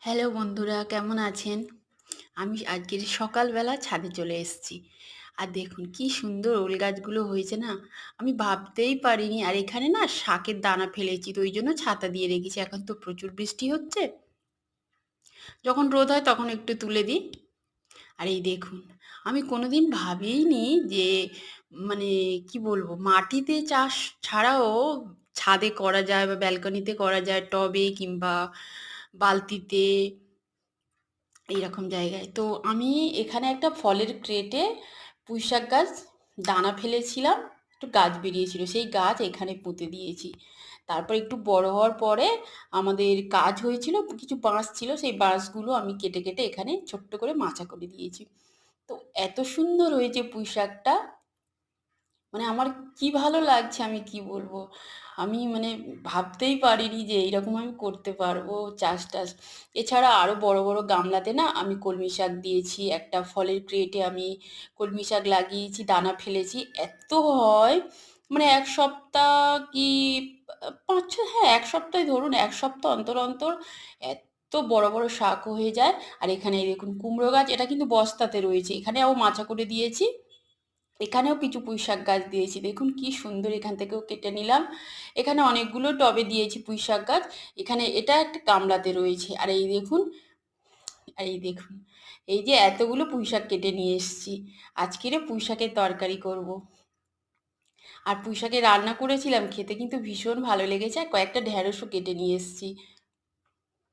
Hello বন্ধুরা, কেমন আছেন? আমি আজকের সকালবেলা ছাদে চলে এসেছি। আর দেখুন কি সুন্দর ওল গাছগুলো হয়েছে না? আমি ভাবতেই পারিনি। আর এখানে না শাকের দানা ফেলেছি, তো ওই জন্য ছাতা দিয়ে রেখেছি। এখন তো প্রচুর বৃষ্টি হচ্ছে। যখন রোদ হয় তখন একটু তুলে দিই। আর এই দেখুন, আমি কোনোদিন ভাবিইনি যে মানে কি বলবো, মাটিতে চাষ ছাড়াও ছাদে করা যায় বা ব্যালকনিতে করা যায়, টবে কিংবা বালতিতে, এইরকম জায়গায়। তো আমি এখানে একটা ফলের ক্রেটে পুঁইশাক গাছ দানা ফেলেছিলাম, একটু গাছ বেরিয়েছিল, সেই গাছ এখানে পুঁতে দিয়েছি। তারপর একটু বড় হওয়ার পরে আমাদের কাজ হয়েছিল, কিছু বাঁশ ছিল, সেই বাঁশগুলো আমি কেটে কেটে এখানে ছোট্ট করে মাচা করে দিয়েছি। তো এত সুন্দর হয়েছে পুঁইশাকটা, মানে আমার কি ভালো লাগছে আমি কি বলবো। আমি মানে ভাবতেই পারিনি যে এইরকম আমি করতে পারবো চাষ-টাস। এছাড়া আরো বড়, বড় গামলাতে না আমি কলমি শাক দিয়েছি। একটা ফলের ক্রেটে আমি কলমি শাক লাগিয়েছি, দানা ফেলেছি। এত হয়, মানে ১ সপ্তাহ কি ৫-৬, হ্যাঁ ১ সপ্তাহই ধরুন, ১ সপ্তাহ অন্তর, অন্তর এত্ত বড়, বড় শাক হয়ে যায়। আর এখানে এই দেখুন কুমড়ো গাছ, এটা কিন্তু বস্তাতে রয়েছে। এখানেও মাচা করে দিয়েছি। এখানেও কিছু পুঁইশাক গাছ দিয়েছি। দেখুন কি সুন্দর, এখান থেকেও কেটে নিলাম। এখানে অনেকগুলো টবে দিয়েছি পুঁইশাক গাছ। এখানে এটা একটা গামলাতে রয়েছে। আর এই দেখুন, আর এই দেখুন, এই যে এতগুলো পুঁইশাক কেটে নিয়ে এসেছি। আজকেরে পুঁইশাকের তরকারি করব। আর পুঁইশাকের রান্না করেছিলাম, খেতে কিন্তু ভীষণ ভালো লেগেছে। আর কয়েকটা ঢেঁড়সও কেটে নিয়ে এসেছি।